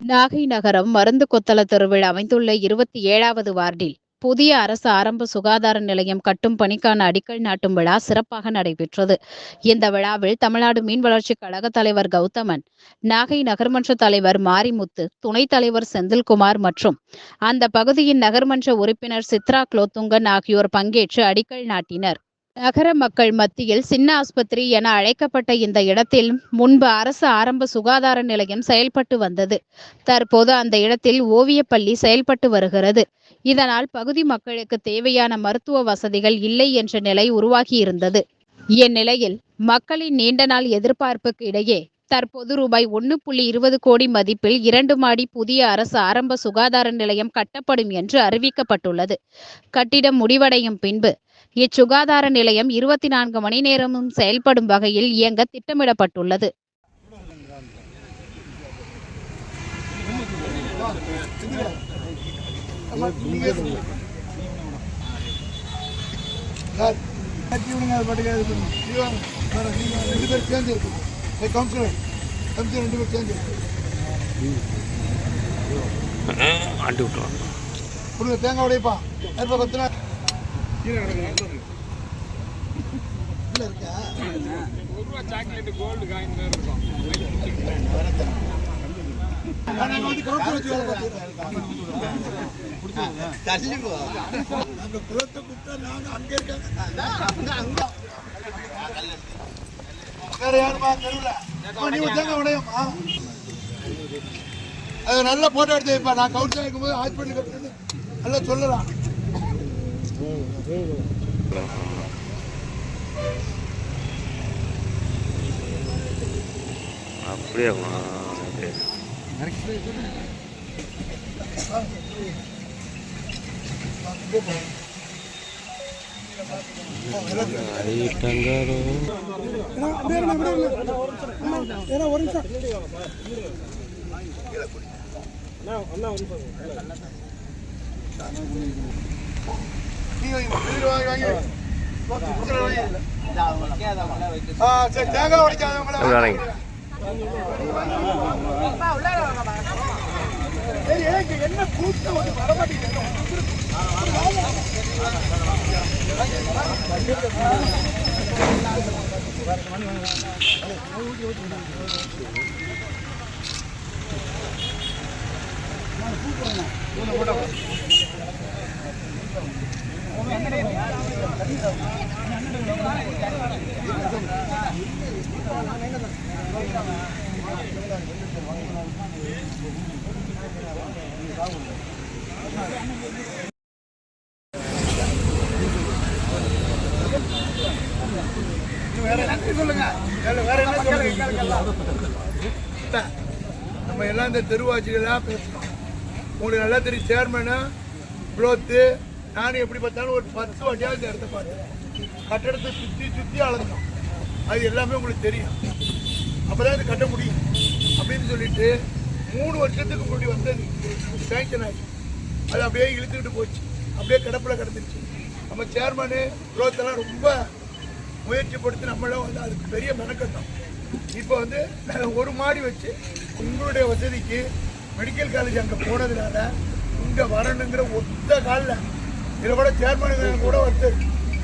நாகை நகரம் மருந்து கொத்தள தெருவில் அமைந்துள்ள 27வது வார்டில் புதிய அரசு ஆரம்ப சுகாதார நிலையம் கட்டும் பணிக்கான அடிக்கல் நாட்டும் விழா சிறப்பாக நடைபெற்றது. இந்த விழாவில் தமிழ்நாடு மீன் வளர்ச்சிக் கழக தலைவர் கௌதமன், நாகை நகர்மன்ற தலைவர் மாரிமுத்து, துணைத் தலைவர் செந்தில்குமார் மற்றும் அந்த பகுதியின் நகர்மன்ற உறுப்பினர் சித்ரா குலோத்துங்கன் ஆகியோர் பங்கேற்று அடிக்கல் நாட்டினர். நகர மக்கள் மத்தியில் சின்ன ஆஸ்பத்திரி என அழைக்கப்பட்ட இந்த இடத்தில் முன்பு அரசு ஆரம்ப சுகாதார நிலையம் செயல்பட்டு வந்தது. தற்போது அந்த இடத்தில் ஓவியப்பள்ளி செயல்பட்டு வருகிறது. இதனால் பகுதி மக்களுக்கு தேவையான மருத்துவ வசதிகள் இல்லை என்ற நிலை உருவாகியிருந்தது. இந்நிலையில் மக்களின் நீண்ட நாள் எதிர்பார்ப்புக்கு இடையே தற்போது ரூபாய் 1.20 கோடி மதிப்பில் 2 மாடி புதிய அரசு ஆரம்ப சுகாதார நிலையம் கட்டப்படும் என்று அறிவிக்கப்பட்டுள்ளது. கட்டிடம் முடிவடையும் பின்பு இச்சுகாதார நிலையம் 24 மணி நேரமும் செயல்படும் வகையில் இயங்க திட்டமிடப்பட்டுள்ளது. தேங்காய் உடைப்பா சாக்லேட் கோல்டு காயின் இருக்கும். அது நல்லா போட்டோ எடுத்து வைப்பா. நான் கவுன்சில் இருக்கும்போது ஹாஸ்பிட்டல் நல்லா சொல்லலாம். அப்படியே தேங்காய் உடைக்காதவங்கள என்ன கூட்டம் வரமாட்டேங்குது. நம்ம எல்லாம் இந்த தெருவாட்சிகள்லாம் பேசணும். உங்களுக்கு நல்லா தெரியும், சேர்மனு குளோத்து நானும் எப்படி பார்த்தாலும் ஒரு 10 வாட்டியாவது இந்த இடத்த பார்த்தேன். கட்டடத்தை சுற்றி அளந்தோம். அது எல்லாமே உங்களுக்கு தெரியும். அப்போதான் இது கட்ட முடியும் அப்படின்னு சொல்லிட்டு 3 வருஷத்துக்கு முன்னாடி வந்தது சேங்ஷன் ஆகி அது அப்படியே இழுத்துக்கிட்டு போச்சு. அப்படியே கிடப்பில் கிடந்துருச்சு. நம்ம சேர்மனு குளோத்தெல்லாம் ரொம்ப முயற்சி படுத்தி நம்மளும் வந்து அதுக்கு பெரிய மெனக்கட்டோம். இப்போ வந்து ஒரு மாடி வச்சு உங்களுடைய வசதிக்கு மெடிக்கல் காலேஜ் அங்கே போனதுனால இங்கே வரணுங்கிற ஒத்த காலில் இதில் கூட சேர்மனுங்க கூட ஒருத்தர்